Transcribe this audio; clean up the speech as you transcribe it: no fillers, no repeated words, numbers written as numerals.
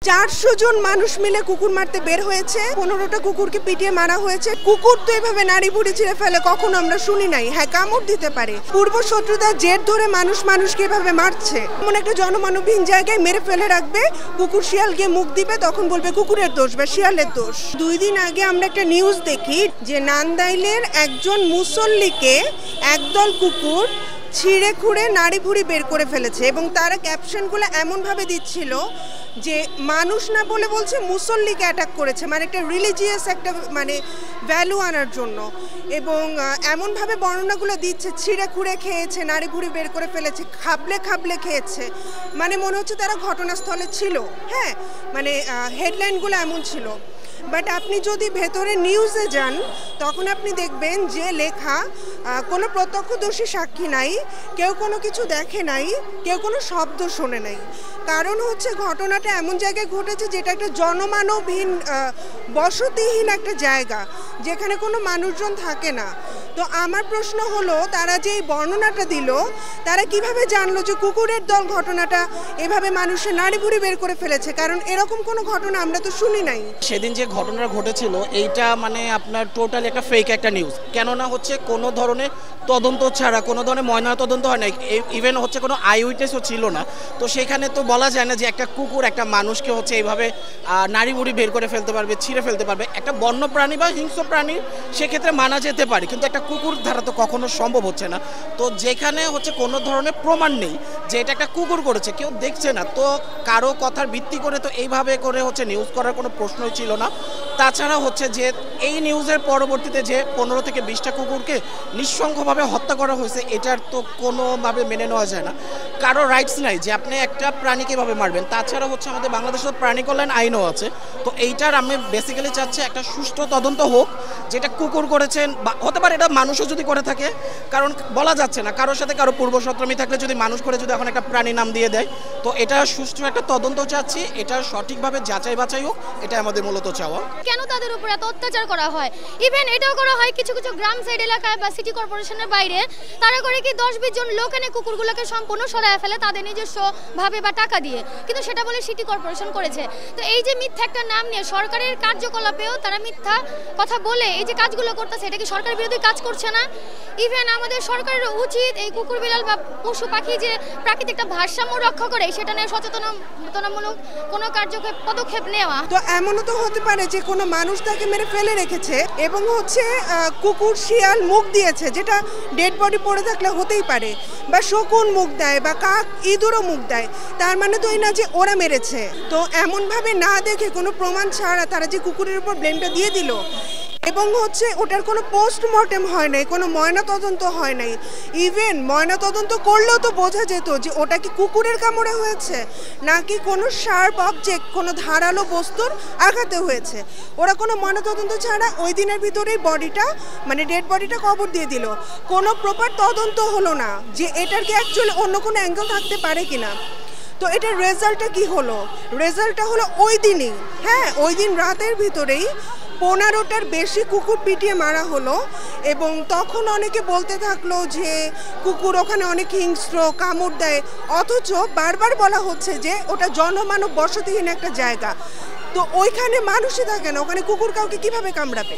400 জন মানুষ মিলে কুকুর মারতে বের হয়েছে, 15টা কুকুরকে পিটিয়ে মারা হয়েছে। কুকুর তো এভাবে নাড়ি ভুড়ি ছিঁড়ে ফেলে কখনো আমরা শুনি নাই। হ্যাঁ, কামড় দিতে পারে। পূর্ব শত্রুতার জের ধরে মানুষকে এভাবে মারছে। এমন একটা জনমানবহীন জায়গায় মেরে ফেলে রাখবে, কুকুর শিয়াল গিয়ে মুখ দিবে, তখন বলবে কুকুরের দোষ বা শিয়ালের দোষ। 2 দিন আগে আমরা একটা নিউজ দেখি যে নান্দাইলের একজন মুসল্লিকে একদল কুকুর ছিঁড়ে খুঁড়ে নাড়ি ভুড়ি বের করে ফেলেছে এবং তারা ক্যাপশনগুলো এমনভাবে দিচ্ছিল যে মানুষ না বলে বলছে মুসল্লিকে অ্যাটাক করেছে, মানে একটা রিলিজিয়াস একটা মানে ভ্যালু আনার জন্য। এবং এমনভাবে বর্ণনাগুলো দিচ্ছে, ছিঁড়ে খুঁড়ে খেয়েছে, নাড়ি ভুড়ি বের করে ফেলেছে, খাবলে খেয়েছে, মানে মনে হচ্ছে তারা ঘটনাস্থলে ছিল। হ্যাঁ, মানে হেডলাইনগুলো এমন ছিল। বাট আপনি যদি ভেতরে নিউজে যান তখন আপনি দেখবেন যে লেখা কোনো প্রত্যক্ষদর্শী সাক্ষী নাই, কেউ কোনো কিছু দেখে নাই, কেউ কোনো শব্দ শোনে নাই। কারণ হচ্ছে ঘটনাটা এমন জায়গায় ঘটেছে যেটা একটা জনমানবহীন বসতিহীন একটা জায়গা, যেখানে কোনো মানুষজন থাকে না। তো আমার প্রশ্ন হলো, তারা যে এই বর্ণনাটা দিল তারা কিভাবে জানলো যে কুকুরের দল ঘটনাটা এভাবে মানুষের নাড়ি ভুড়ি বের করে ফেলেছে? কারণ এরকম কোনো ঘটনা আমরা তো শুনি নাই। সেদিন যে ঘটনাটা ঘটেছিল এইটা মানে আপনার টোটালি একটা ফেক একটা নিউজ। কেননা হচ্ছে কোনো ধরনের তদন্ত ছাড়া, কোনো ধরনের ময়না তদন্ত হয় না, ইভেন হচ্ছে কোনো আই উইটনেসও ছিল না। তো সেখানে তো বলা যায় না যে একটা কুকুর একটা মানুষকে হচ্ছে এইভাবে নাড়ি ভুড়ি বের করে ফেলতে পারবে, ছিঁড়ে ফেলতে পারবে। একটা বন্য প্রাণী বা হিংস্র প্রাণী সেক্ষেত্রে মানা যেতে পারে, কিন্তু একটা কুকুর দ্বারা তো কখনো সম্ভব হচ্ছে না। তো যেখানে হচ্ছে কোনো ধরনের প্রমাণ নেই যে এটা একটা কুকুর করেছে, কেউ দেখছে না, তো কারো কথার ভিত্তি করে তো এইভাবে করে হচ্ছে নিউজ করার কোনো প্রশ্নই ছিল না। তাছাড়া হচ্ছে যে এই নিউজের পরবর্তীতে যে 15 থেকে 20টা কুকুরকে নিঃসংখ্যভাবে হত্যা করা হয়েছে, এটার তো কোনোভাবে মেনে নেওয়া যায় না। কারো রাইটস নাই যে আপনি একটা প্রাণীকে এভাবে মারবেন। তাছাড়া হচ্ছে আমাদের বাংলাদেশের প্রাণী কল্যাণ আইনও আছে। তো এইটার আমি বেসিক্যালি চাচ্ছি একটা সুষ্ঠু তদন্ত হোক, যেটা কুকুর করেছেন বা হতে পারে এটা মানুষও যদি করে থাকে, কারণ বলা যাচ্ছে না কারোর সাথে কারো পূর্বশত্রুমি থাকলে যদি মানুষ করে যদি এখন একটা প্রাণী নাম দিয়ে দেয়। তো এটা সুষ্ঠু একটা তদন্ত চাচ্ছি, এটা সঠিকভাবে যাচাই বাছাই হোক, এটা আমাদের মূলত চাওয়া। কেন তাদের উপর এত অত্যাচার করা হয়? ইভেন এটাও করা হয় কিছু কিছু গ্রাম সাইড এলাকায় বা সিটি কর্পোরেশনের বাইরে, তারা করে কি 10-20 জন লোক এনে কুকুরগুলোকে সম্পূর্ণ সরায় ফেলে তাদের নিজস্ব ভাবে বা টাকা দিয়ে, কিন্তু সেটা বলে সিটি কর্পোরেশন করেছে। তো এই যে মিথ্যা একটা নাম নিয়ে সরকারের কার্যকলাপেও তারা মিথ্যা কথা বলে এই যে কাজগুলো করতেছে, এটা কি সরকার বিরোধী কাজ করছে না? ইভেন আমাদের সরকারের উচিত এই কুকুর বিড়াল বা পশু পাখি যে প্রাকৃতিক একটা ভারসাম্য রক্ষা করে সেটা নিয়ে সচেতনতামূলক কোনো পদক্ষেপ নেওয়া। তো এমনও তো হতে পারে যে কোনো মানুষ তাকে মেরে ফেলে রেখেছে এবং হচ্ছে কুকুর শিয়াল মুখ দিয়েছে, যেটা ডেড বডি পড়ে থাকলে হতেই পারে, বা শকুন মুখ দেয় বা কাক ইঁদুরও মুখ দেয়। তার মানে তো এই না যে ওরা মেরেছে। তো এমনভাবে না দেখে কোনো প্রমাণ ছাড়া তারা যে কুকুরের উপর ব্লেমটা দিয়ে দিল, এবং হচ্ছে ওটার কোনো পোস্টমর্টেম হয় নাই, কোনো ময়নাতদন্ত হয় নাই। ইভেন ময়নাতদন্ত করলেও তো বোঝা যেত যে ওটা কি কুকুরের কামড়ে হয়েছে নাকি কোনো শার্প অবজেক্ট, কোনো ধারালো বস্তুর আঘাতে হয়েছে। ওরা কোনো ময়নাতদন্ত ছাড়া ওই দিনের ভিতরেই বডিটা মানে ডেড বডিটা কবর দিয়ে দিল। কোনো প্রপার তদন্ত হলো না যে এটার কি অ্যাকচুয়ালি অন্য কোনো অ্যাঙ্গেল থাকতে পারে কিনা। তো এটার রেজাল্টটা কি হলো? রেজাল্টটা হলো ওই দিনই, হ্যাঁ, ওই দিন রাতের ভিতরেই 15টার বেশি কুকুর পিটিয়ে মারা হলো। এবং তখন অনেকে বলতে থাকলো যে কুকুর ওখানে অনেক হিংস্র, কামড় দেয়, অথচ বারবার বলা হচ্ছে যে ওটা জনমানব বসতিহীন একটা জায়গা। তো ওইখানে মানুষই থাকে না, ওখানে কুকুর কাউকে কিভাবে কামড়াবে?